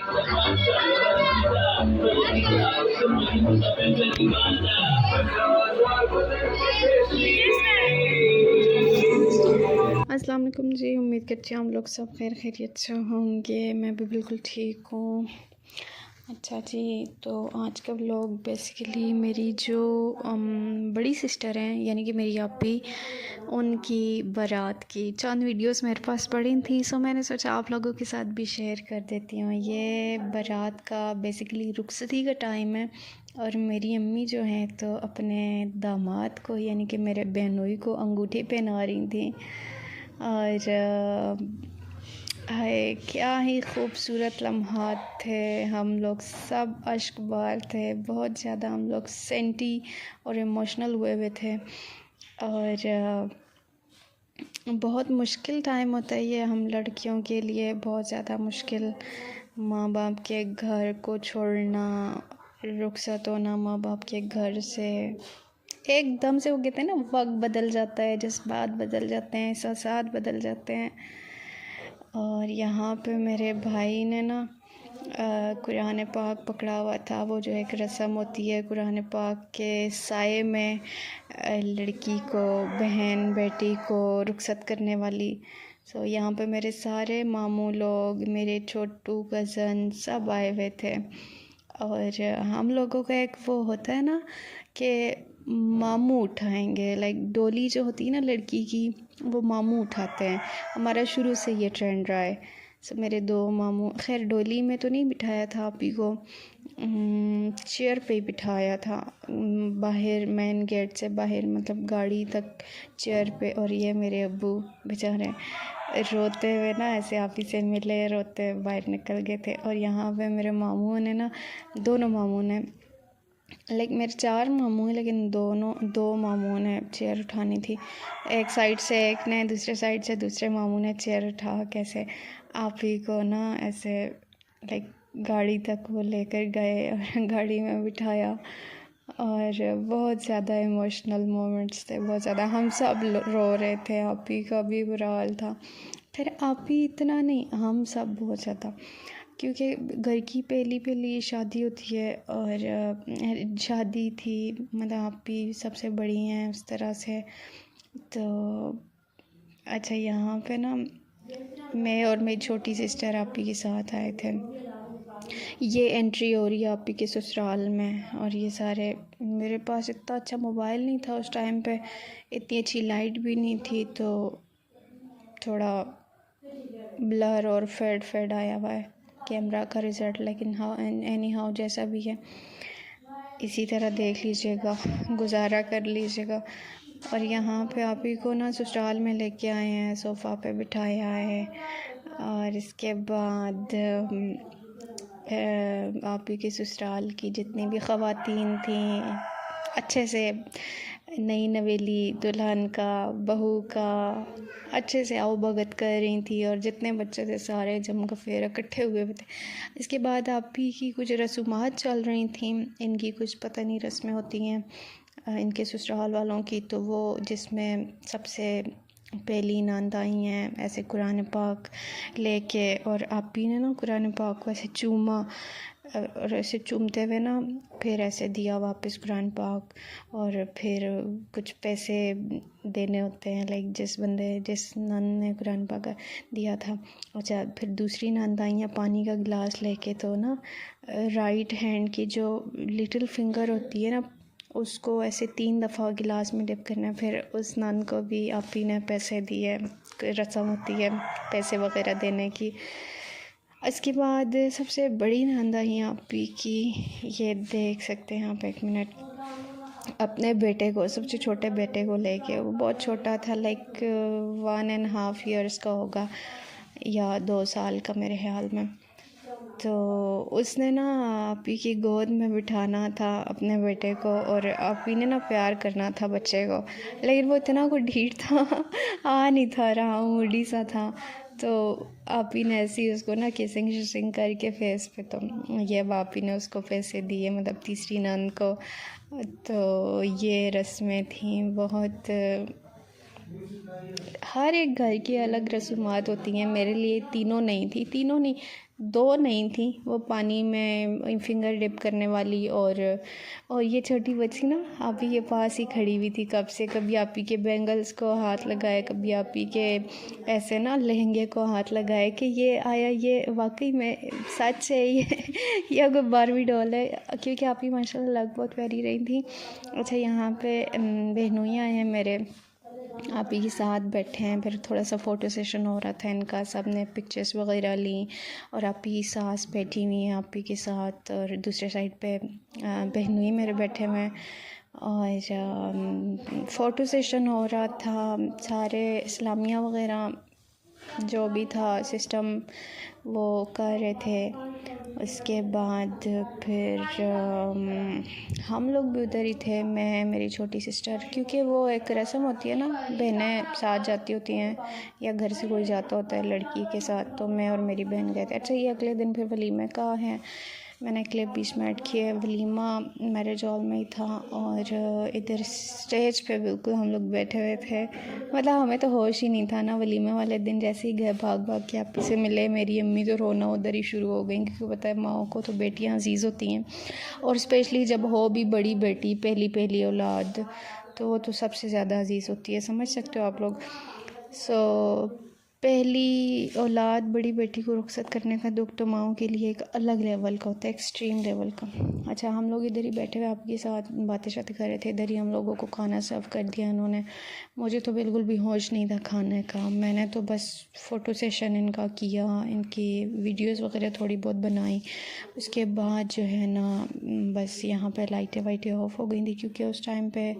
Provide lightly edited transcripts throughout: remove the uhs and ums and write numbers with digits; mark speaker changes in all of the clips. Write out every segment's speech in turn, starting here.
Speaker 1: अस्सलाम वालेकुम जी। उम्मीद करती हूँ हम लोग सब खैर खैरियत से होंगे। मैं भी बिल्कुल ठीक हूँ। अच्छा जी, तो आज का व्लॉग बेसिकली मेरी जो बड़ी सिस्टर हैं यानी कि मेरी आपी, उनकी बारात की चंद वीडियोस मेरे पास पड़ी थी, सो मैंने सोचा आप लोगों के साथ भी शेयर कर देती हूँ। ये बारात का बेसिकली रुखसती का टाइम है और मेरी अम्मी जो हैं तो अपने दामाद को यानी कि मेरे बहनोई को अंगूठी पहना रही थी और हाय क्या ही खूबसूरत लम्हात थे। हम लोग सब अश्कबार थे, बहुत ज़्यादा हम लोग सेंटी और इमोशनल हुए हुए थे और बहुत मुश्किल टाइम होता है ये हम लड़कियों के लिए, बहुत ज़्यादा मुश्किल। माँ बाप के घर को छोड़ना, रुखसत होना माँ बाप के घर से, एकदम से वो कहते हैं ना वक्त बदल जाता है, जज्बात बदल जाते हैं, एहसासात बदल जाते हैं। और यहाँ पे मेरे भाई ने ना कुरान पाक पकड़ा हुआ था। वो जो एक रस्म होती है कुरान पाक के साये में लड़की को, बहन बेटी को रुखसत करने वाली। सो यहाँ पे मेरे सारे मामू लोग, मेरे छोटू कज़न सब आए हुए थे और हम लोगों का एक वो होता है ना कि मामू उठाएंगे, लाइक डोली जो होती है ना लड़की की, वो मामू उठाते हैं। हमारा शुरू से ये ट्रेंड रहा है। सो मेरे दो मामू, खैर डोली में तो नहीं बिठाया था आपी को, चेयर पे बिठाया था, बाहर मेन गेट से बाहर मतलब गाड़ी तक चेयर पे। और ये मेरे अब्बू बेचारे रोते हुए ना ऐसे आप ही से मिले, रोते बाहर निकल गए थे। और यहाँ पे मेरे मामू ने ना, दोनों मामू ने, लाइक मेरे चार मामू हैं लेकिन दो मामू ने चेयर उठानी थी। एक साइड से एक ने, दूसरे साइड से दूसरे मामू ने चेयर उठा कैसे आप ही को ना ऐसे लाइक गाड़ी तक वो लेकर गए और गाड़ी में बिठाया। और बहुत ज़्यादा इमोशनल मोमेंट्स थे, बहुत ज़्यादा। हम सब रो रहे थे, आप ही का भी बुरा हाल था। खैर आप ही इतना नहीं, हम सब बहुत ज़्यादा, क्योंकि घर की पहली शादी होती है और शादी थी, मतलब आप भी सबसे बड़ी हैं उस तरह से। तो अच्छा यहाँ पे ना मैं और मेरी छोटी सिस्टर आपी के साथ आए थे। ये एंट्री हो रही है आपी के ससुराल में और ये सारे, मेरे पास इतना अच्छा मोबाइल नहीं था उस टाइम पे, इतनी अच्छी लाइट भी नहीं थी, तो थोड़ा ब्लर और फेड आया हुआ है कैमरा का रिज़ल्ट। लेकिन हाँ एनी हाउ जैसा भी है इसी तरह देख लीजिएगा, गुजारा कर लीजिएगा। और यहाँ पे आप ही को ना ससुराल में लेके आए हैं, सोफ़ा पे बिठाया है। और इसके बाद आप ही के ससुराल की जितनी भी ख़वातीन थी अच्छे से, नई नवेली दुल्हन का, बहू का अच्छे से आओ भगत कर रही थी। और जितने बच्चे थे सारे जम का फेर इकट्ठे हुए थे। इसके बाद आप ही की कुछ रसूमात चल रही थी, इनकी कुछ पता नहीं रस्में होती हैं इनके ससुराल वालों की, तो वो जिसमें सबसे पहली नंद आई हैं ऐसे कुरान पाक लेके, और आप ही ने ना कुरान पाक को ऐसे चूमा और ऐसे चूमते हुए ना फिर ऐसे दिया वापस कुरान पाक। और फिर कुछ पैसे देने होते हैं, लाइक जिस नंद ने कुरान पाक दिया था। अच्छा फिर दूसरी नंद आई हैं पानी का गिलास लेके, तो ना राइट हैंड की जो लिटिल फिंगर होती है ना, उसको ऐसे 3 दफ़ा गिलास में डिप करना है। फिर उस नन को भी आप ही ने पैसे दिए, रस्म होती है पैसे वगैरह देने की। इसके बाद सबसे बड़ी नंद आई आप ही की, ये देख सकते हैं आप, 1 मिनट, अपने बेटे को, सबसे छोटे बेटे को लेके। वो बहुत छोटा था, लाइक 1.5 ईयर्स का होगा या 2 साल का मेरे ख्याल में। तो उसने ना आप ही की गोद में बिठाना था अपने बेटे को, और आप ही ने ना प्यार करना था बच्चे को, लेकिन वो इतना को ढीठ था आ नहीं था रहा, मूडी सा था। तो आप ही ने ऐसे ही उसको ना किसिंग शिसिंग करके फेस पे, तो ये आप ही ने उसको पैसे दिए, मतलब तीसरी नंद को। तो ये रस्में थी बहुत, हर एक घर की अलग रसूमात होती हैं। मेरे लिए तीनों नहीं थी, तीनों नहीं, 2 नहीं थी, वो पानी में फिंगर डिप करने वाली, और ये छोटी बच्ची ना आप ही के पास ही खड़ी हुई थी कब से, कभी आप ही के बैंगल्स को हाथ लगाए, कभी आप ही के ऐसे ना लहंगे को हाथ लगाए कि ये आया, ये वाकई में सच है ये कोई बारबी डॉल है, क्योंकि आप ही माशाल्लाह लग बहुत प्यारी रही थी। अच्छा, यहाँ पे बहनोइयाँ हैं मेरे, आप ही के साथ बैठे हैं, फिर थोड़ा सा फ़ोटो सेशन हो रहा था इनका, सब ने पिक्चर्स वगैरह ली, और आप ही सास बैठी हुई हैं आप ही के साथ, और दूसरे साइड पे बहनोई मेरे बैठे हुए हैं, और फ़ोटो सेशन हो रहा था, सारे इस्लामिया वगैरह जो भी था सिस्टम वो कर रहे थे। उसके बाद फिर हम लोग भी उधर ही थे, मैं, मेरी छोटी सिस्टर, क्योंकि वो एक रस्म होती है ना, बहनें साथ जाती होती हैं या घर से कोई जाता होता है लड़की के साथ, तो मैं और मेरी बहन गए थे। अच्छा, ये अगले दिन फिर वलीमे का है, मैंने क्लिप बीच में ऐड किया है, वलीमा मैरिज हॉल में ही था, और इधर स्टेज पे बिल्कुल हम लोग बैठे हुए थे, मतलब हमें तो होश ही नहीं था ना। वलीमे वाले दिन जैसे ही गए भाग भाग के आप से मिले, मेरी अम्मी तो रोना उधर ही शुरू हो गई, क्योंकि पता है माओ को तो बेटियां अजीज़ होती हैं, और स्पेशली जब हो भी बड़ी बेटी, पहली पहली औलाद, तो वो तो सबसे ज़्यादा अजीज़ होती है, समझ सकते हो आप लोग। सो पहली औलाद बड़ी बेटी को रुखसत करने का दुख तो माओं के लिए एक अलग लेवल का होता है, एक्सट्रीम लेवल का। अच्छा, हम लोग इधर ही बैठे हुए आपके साथ बातें शातें कर रहे थे, इधर ही हम लोगों को खाना सर्व कर दिया इन्होंने। मुझे तो बिल्कुल भी होश नहीं था खाने का, मैंने तो बस फ़ोटो सेशन इनका किया, इनकी वीडियोस वगैरह थोड़ी बहुत बनाई। उसके बाद जो है ना बस यहाँ पे लाइटें वाइटें ऑफ हो गई थी, क्योंकि उस टाइम पे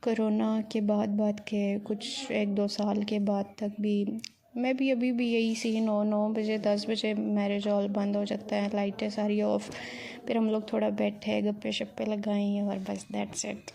Speaker 1: कोरोना के बाद के कुछ 1-2 साल के बाद तक भी मैं भी अभी भी यही सीन हो, 9 बजे 10 बजे मैरिज हॉल बंद हो जाता है, लाइटें सारी ऑफ, फिर हम लोग थोड़ा बैठे गप्पे शप्पे लगाई और बस दैट्स इट।